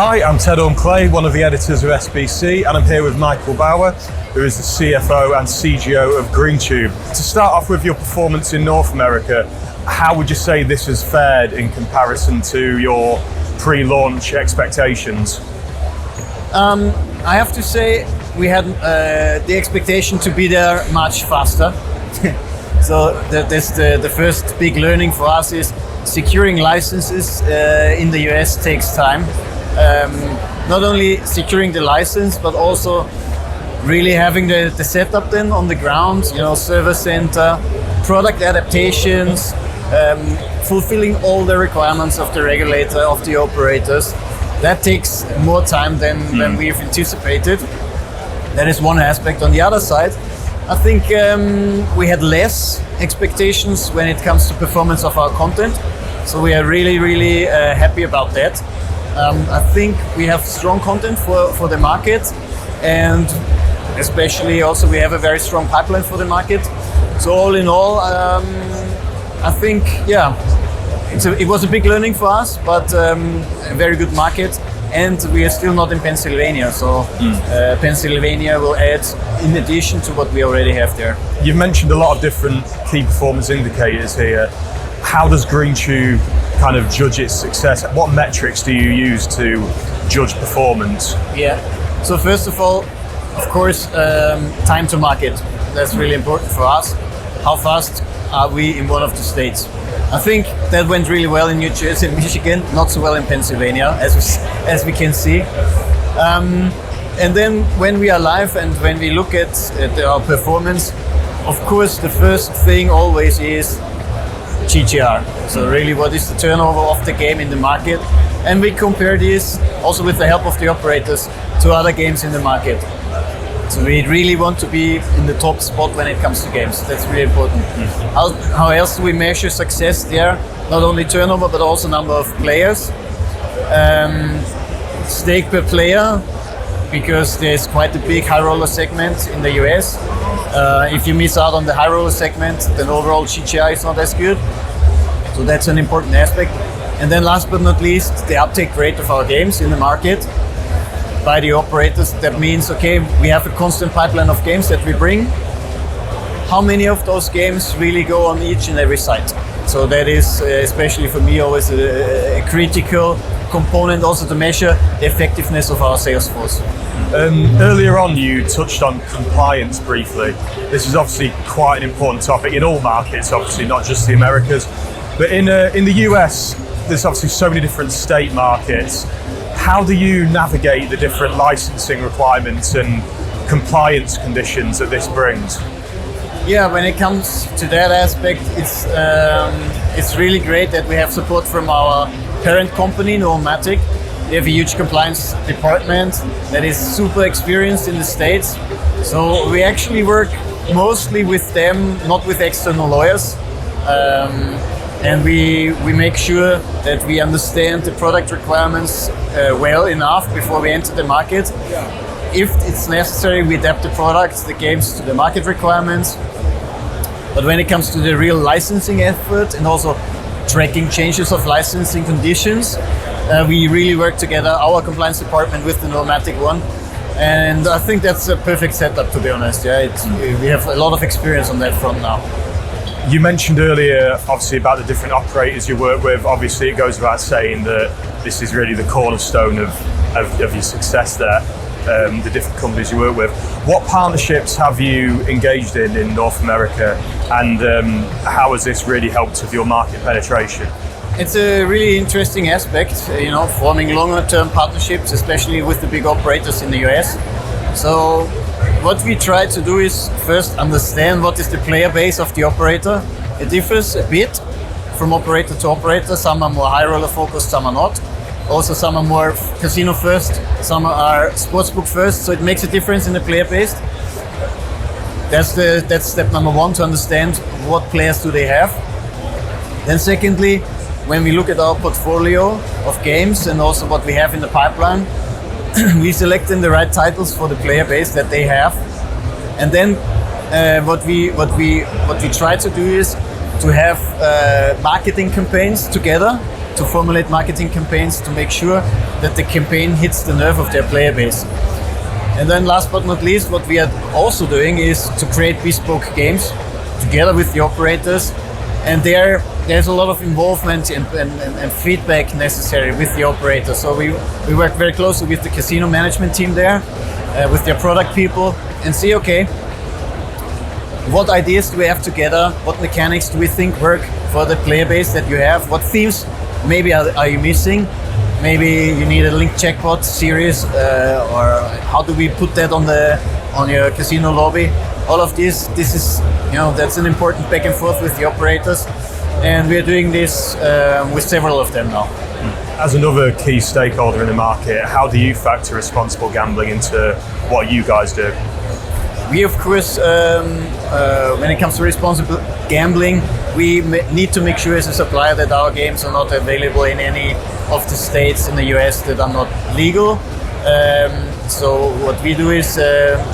Hi, I'm Ted Clay, one of the editors of SBC, and I'm here with Michael Bauer, who is the CFO and CGO of Greentube. To start off with your performance in North America, how would you say this has fared in comparison to your pre-launch expectations? I have to say we had the expectation to be there much faster. So that's the first big learning for us is securing licenses in the US takes time. Not only securing the license, but also really having the setup then on the ground, server center, product adaptations, fulfilling all the requirements of the regulator, of the operators. That takes more time than we've anticipated. That is one aspect. On the other side, I think we had less expectations when it comes to performance of our content. So we are really happy about that. I think we have strong content for the market, and especially also we have a very strong pipeline for the market. So all in all, I think, it was a big learning for us, but a very good market. And we are still not in Pennsylvania, so Pennsylvania will add in addition to what we already have there. You've mentioned a lot of different key performance indicators here. How does Greentube kind of judge its success? What metrics do you use to judge performance? Yeah, so first of all, of course, time to market. That's really important for us. How fast are we in one of the states? I think that went really well in New Jersey and Michigan, not so well in Pennsylvania, as we can see. And then when we are live and when we look at our performance, of course, the first thing always is GGR. So really, what is the turnover of the game in the market? And we compare this also with the help of the operators to other games in the market. So we really want to be in the top spot when it comes to games. That's really important. How else do we measure success there? Not only turnover, but also number of players. Stake per player, because there's quite a big high roller segment in the US. If you miss out on the high roller segment, then overall GGR is not as good. So that's an important aspect. And then last but not least, the uptake rate of our games in the market by the operators. That means, okay, we have a constant pipeline of games that we bring. How many of those games really go on each and every site? So that is, especially for me, always a critical component also to measure the effectiveness of our sales force. Earlier on, you touched on compliance briefly. This is obviously quite an important topic in all markets, obviously, not just the Americas. But in the US, there's obviously so many different state markets. How do you navigate the different licensing requirements and compliance conditions that this brings? Yeah, when it comes to that aspect, it's really great that we have support from our parent company, Nomatic. They have a huge compliance department that is super experienced in the States. So we actually work mostly with them, not with external lawyers. And we make sure that we understand the product requirements well enough before we enter the market. If it's necessary, we adapt the products, the games to the market requirements. But when it comes to the real licensing effort and also tracking changes of licensing conditions, we really work together, our compliance department with the Nomatic one. And I think that's a perfect setup, to be honest. We have a lot of experience on that front now. You mentioned earlier, obviously, about the different operators you work with. Obviously, it goes without saying that this is really the cornerstone of your success there, the different companies you work with. What partnerships have you engaged in North America, and how has this really helped with your market penetration? It's a really interesting aspect, forming longer-term partnerships, especially with the big operators in the US. So what we try to do is first understand what is the player base of the operator. It differs a bit from operator to operator. Some are more high roller focused, some are not. Also some are more casino first, some are sportsbook first, so it makes a difference in the player base. That's step number one, to understand what players do they have. Then secondly, when we look at our portfolio of games and also what we have in the pipeline, we select in the right titles for the player base that they have. And then what we try to do is to have marketing campaigns together to formulate marketing campaigns to make sure that the campaign hits the nerve of their player base. And then last but not least, what we are also doing is to create bespoke games together with the operators. And there's a lot of involvement and feedback necessary with the operator. So we work very closely with the casino management team there, with their product people, and see, okay, what ideas do we have together? What mechanics do we think work for the player base that you have? What themes maybe are you missing? Maybe you need a link jackpot series, or how do we put that on your casino lobby? All of this is, that's an important back and forth with the operators, and we're doing this with several of them now. As another key stakeholder in the market, how do you factor responsible gambling into what you guys do? We, of course, when it comes to responsible gambling, we need to make sure as a supplier that our games are not available in any of the states in the US that are not legal. So what we do is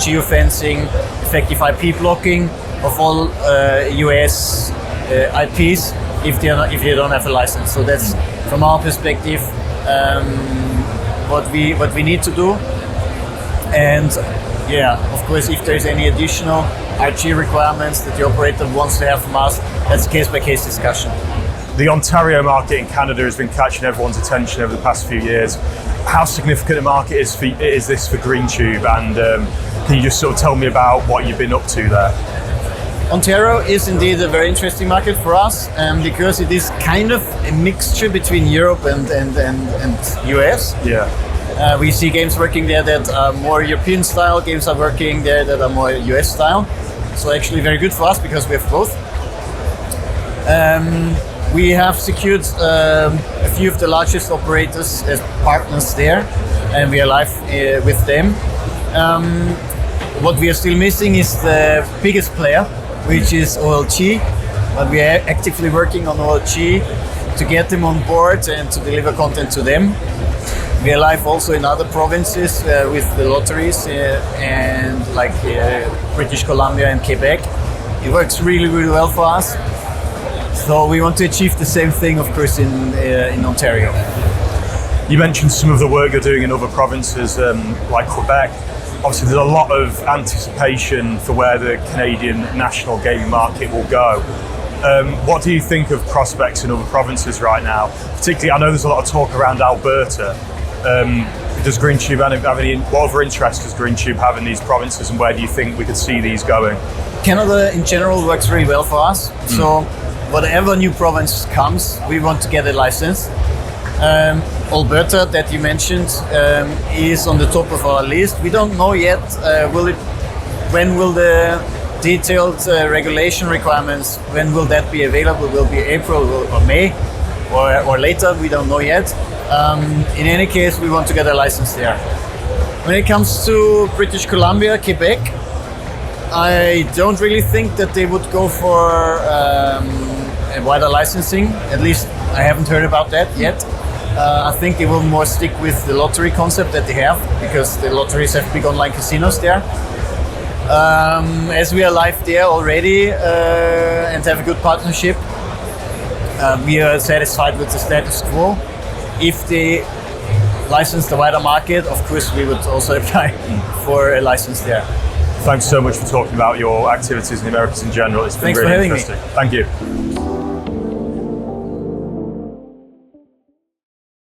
geofencing, effective IP blocking of all US IPs if they don't have a license. So that's from our perspective what we need to do. And yeah, of course, if there's any additional RG requirements that the operator wants to have from us, that's case-by-case discussion. The Ontario market in Canada has been catching everyone's attention over the past few years. How significant a market is this for Greentube, and can you just sort of tell me about what you've been up to there? Ontario is indeed a very interesting market for us, because it is kind of a mixture between Europe and US. Yeah. We see games working there that are more European style, games are working there that are more US style. So actually very good for us because we have both. We have secured a few of the largest operators as partners there, and we are live with them. What we are still missing is the biggest player, which is OLG, but we are actively working on OLG to get them on board and to deliver content to them. We are live also in other provinces with the lotteries and like British Columbia and Quebec. It works really, really well for us. So we want to achieve the same thing, of course, in Ontario. You mentioned some of the work you're doing in other provinces like Quebec. Obviously, there's a lot of anticipation for where the Canadian national gaming market will go. What do you think of prospects in other provinces right now? Particularly, I know there's a lot of talk around Alberta. Does Greentube have any? What other interest does Greentube have in these provinces, and where do you think we could see these going? Canada in general works very well for us. So whatever new province comes, we want to get a license. Alberta, that you mentioned, is on the top of our list. We don't know yet. When will the detailed regulation requirements? When will that be available? Will it be April or May, or later? We don't know yet. In any case, we want to get a license there. When it comes to British Columbia, Quebec, I don't really think that they would go for a wider licensing. At least I haven't heard about that yet. I think they will more stick with the lottery concept that they have, because the lotteries have big online casinos there. As we are live there already and have a good partnership, we are satisfied with the status quo. If they license the wider market, of course, we would also apply for a license there. Thanks so much for talking about your activities in the Americas in general. It's been really interesting. Thanks for having me. Thank you.